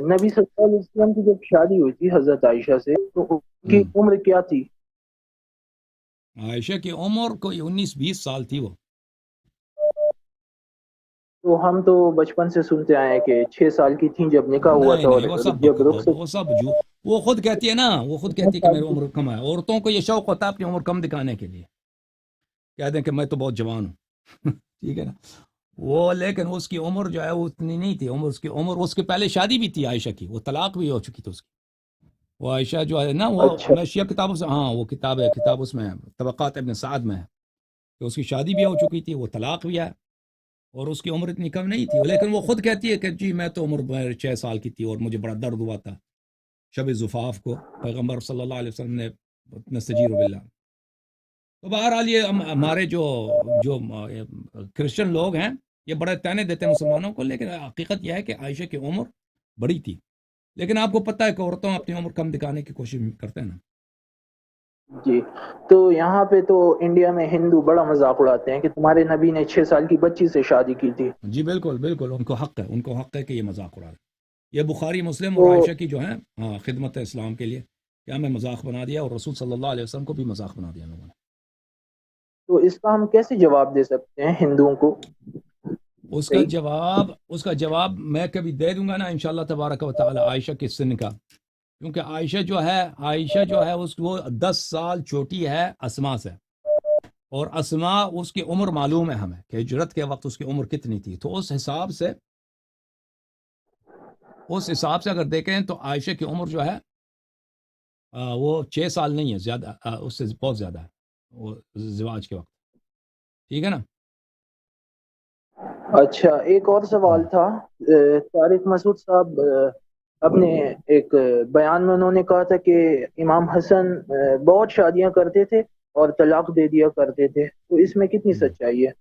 نبی صلی اللہ علیہ وسلم کی جب شادی ہوئی تھی حضرت عائشہ سے تو ان کی عمر کیا تھی؟ عائشہ کی عمر کوئی 19-20 سال تھی وہ. تو ہم تو بچپن سے سنتے آئے ہیں کہ 6 سال کی تھیں جب نکاح ہوا تھا، نہیں اور وہ جب رخصت وہ سب وہ خود کہتی ہے نا، وہ خود کہتی ہے کہ میری عمر کم ہے. عورتوں کو یہ شوق ہوتا ہے اپنی عمر کم دکھانے کے لیے، کہہ دیں کہ میں تو بہت جوان ہوں. ٹھیک ہے نا. وہ لیکن اس کی عمر جو ہے وہ اتنی نہیں تھی. اس کے پہلے شادی بھی تھی عائشہ کی، وہ طلاق بھی ہو چکی تھی اس کی. وہ عائشہ جو ہے نا، وہ اچھا میں شیعہ کتابوں سے، ہاں وہ کتاب اس میں طبقات ابن سعد میں ہے کہ اس کی شادی بھی ہو چکی تھی، وہ طلاق بھی ہے، اور اس کی عمر اتنی کم نہیں تھی. لیکن وہ خود کہتی ہے کہ جی میں تو عمر 6 سال کی تھی اور مجھے بڑا درد ہوا تھا شب زفاف کو، پیغمبر صلی اللہ علیہ وسلم نے نستجیر باللہ. تو بہرحال یہ ہمارے جو کرسچن لوگ ہیں یہ بڑے تانے دیتے ہیں مسلمانوں کو، لیکن حقیقت یہ ہے کہ عائشہ کی عمر بڑی تھی. لیکن آپ کو پتہ ہے کہ عورتوں اپنی عمر کم دکھانے کی کوشش کرتے ہیں نا. جی. تو یہاں پہ تو انڈیا میں ہندو بڑا مذاق اڑاتے ہیں کہ تمہارے نبی نے 6 سال کی بچی سے شادی کی تھی. جی بالکل بالکل، ان کو حق ہے کہ یہ مذاق اڑائے. یہ بخاری مسلم تو اور عائشہ کی جو ہے خدمت اسلام کے لیے کہ ہمیں مذاق بنا دیا، اور رسول صلی اللہ علیہ وسلم کو بھی مذاق بنا دیا لوگوں نے. تو اس کا ہم کیسے جواب دے سکتے ہیں ہندوؤں کو؟ اس صحیح. کا جواب میں کبھی دے دوں گا نا انشاءاللہ تبارک و تعالی، عائشہ کے سن کا. کیونکہ عائشہ جو ہے وہ 10 سال چھوٹی ہے اسما سے، اور اسما اس کی عمر معلوم ہے ہمیں کہ ہجرت کے وقت اس کی عمر کتنی تھی. تو اس حساب سے اگر دیکھیں تو عائشہ کی عمر جو ہے وہ 6 سال نہیں ہے، زیادہ اس سے بہت زیادہ ہے وہ زواج کے وقت. ٹھیک ہے نا. اچھا، ایک اور سوال تھا. طارق مسعود صاحب اپنے ایک بیان میں انہوں نے کہا تھا کہ امام حسن بہت شادیاں کرتے تھے اور طلاق دے دیا کرتے تھے، تو اس میں کتنی سچائی ہے؟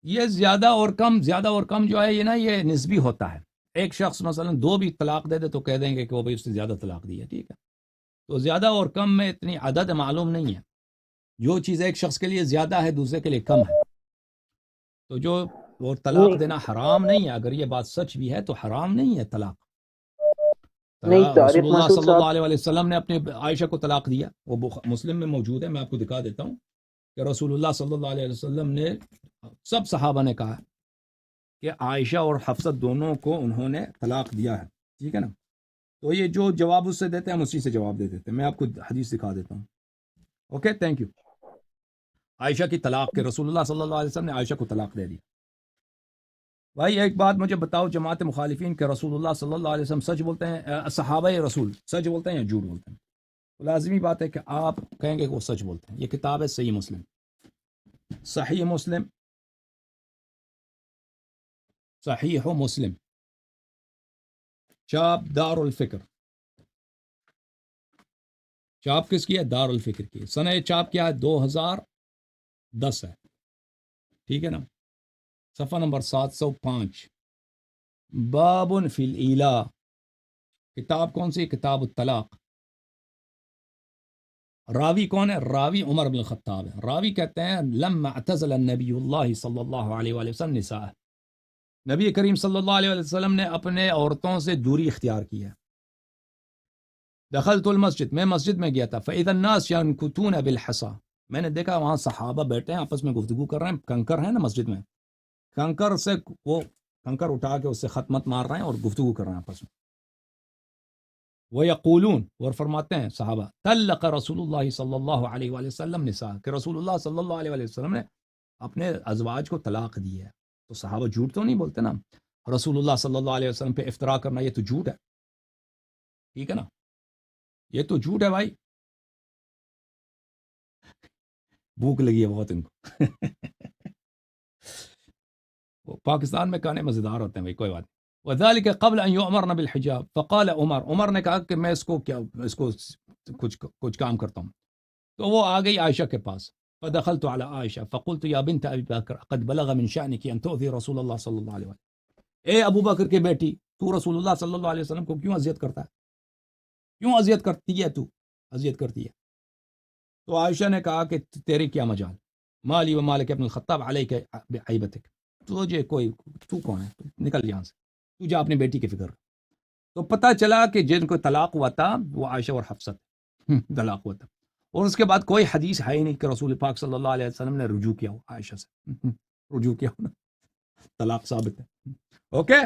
یہ زیادہ اور کم جو ہے یہ نا، یہ نسبی ہوتا ہے. ایک شخص مثلا 2 بھی طلاق دے دے تو کہہ دیں گے کہ وہ بھائی اس نے زیادہ طلاق دی ہے. ٹھیک ہے. تو زیادہ اور کم میں اتنی عدد معلوم نہیں ہے. جو چیز ایک شخص کے لیے زیادہ ہے دوسرے کے لیے کم ہے. تو جو وہ طلاق دینا حرام نہیں ہے، اگر یہ بات سچ بھی ہے تو حرام نہیں ہے طلاق. نہیں، رسول طارق اللہ مسعود صلی صاحب. اللہ علیہ وسلم نے اپنے عائشہ کو طلاق دیا، وہ مسلم میں موجود ہے، میں آپ کو دکھا دیتا ہوں کہ رسول اللہ صلی اللہ علیہ وسلم نے، سب صحابہ نے کہا کہ عائشہ اور حفصہ دونوں کو انہوں نے طلاق دیا ہے. ٹھیک ہے نا. تو یہ جو جواب اس سے دیتے ہیں ہم اسی سے جواب دے دیتے ہیں. میں آپ کو حدیث دکھا دیتا ہوں. Okay, thank you. عائشہ کی طلاق کے رسول اللہ صلی اللہ علیہ وسلم نے عائشہ کو طلاق دے دی. بھائی ایک بات مجھے بتاؤ، جماعت مخالفین کہ رسول اللہ صلی اللہ علیہ وسلم سچ بولتے ہیں، صحابہ رسول سچ بولتے ہیں یا جھوٹ بولتے ہیں؟ تو لازمی بات ہے کہ آپ کہیں گے کہ وہ سچ بولتے ہیں. یہ کتاب ہے صحیح مسلم، صحیح مسلم چاپ دار الفکر. چاپ کس کی ہے؟ دار الفکر کی. سنہ چاپ کیا ہے؟ 2010 ہے. ٹھیک ہے نا. صفحہ نمبر 705. باب فی الإیلاء. کتاب کون سی؟ کتاب الطلاق. راوی کون ہے؟ راوی عمر بن الخطاب ہے. راوی کہتے ہیں لما اعتزل النبی اللہ صلی اللہ علیہ وآلہ وسلم نساء. نبی کریم صلی اللہ علیہ وسلم نے اپنے عورتوں سے دوری اختیار کی ہے. دخلت المسجد، میں مسجد میں گیا تھا، فإذا الناس ينكتون بالحصى. میں نے دیکھا وہاں صحابہ بیٹھے ہیں آپس میں گفتگو کر رہے ہیں. کنکر ہے نا مسجد میں، کنکر سے وہ کنکر اٹھا کے اس سے خط مت مار رہے ہیں اور گفتگو کر رہے ہیں آپس میں. وَيَقُولُونَ، اور فرماتے ہیں صحابہ، طلق رسول اللہ صلی اللہ علیہ وآلہ وسلم نساء، کہ رسول اللہ صلی اللہ علیہ وآلہ وسلم نے اپنے ازواج کو طلاق دی ہے. تو صحابہ جھوٹ تو نہیں بولتے نا. رسول اللہ صلی اللہ علیہ وسلم پہ افترا کرنا یہ تو جھوٹ ہے. ٹھیک ہے نا. یہ تو جھوٹ ہے بھائی. بھوک لگی ہے بہت ان کو. پاکستان میں کھانے مزیدار ہوتے ہیں بھائی، کوئی بات. وذلك قبل ان يؤمرنا بالحجاب. فقال عمر نے کہا کہ میں اس کو کچھ کام کرتا ہوں. تو وہ آ گئی عائشہ کے پاس. فدخلت على عائشہ فقلت يا بنت ابي بکر قد بلغ من شأنك ان تؤذي رسول اللہ صلی اللہ علیہ وسلم. اے ابو بکر کے بیٹی، تو رسول اللہ صلی اللہ علیہ وسلم کو کیوں اذیت کرتا ہے؟ کیوں اذیت کرتی ہے؟ تو اذیت کرتی ہے. تو عائشہ نے کہا کہ تیری کیا مجال، مالی و مالک ابن الخطاب علیک بعیبتک. تو کون ہے؟ تو نکل یہاں سے، تو جا اپنی بیٹی کی فکر. تو پتہ چلا کہ جن کو طلاق ہوا تھا وہ عائشہ اور حفصہ تھے، طلاق ہوا تھا، اور اس کے بعد کوئی حدیث ہے ہی نہیں کہ رسول پاک صلی اللہ علیہ وسلم نے رجوع کیا ہو عائشہ سے، رجوع کیا ہو نا، طلاق ثابت ہے. اوکے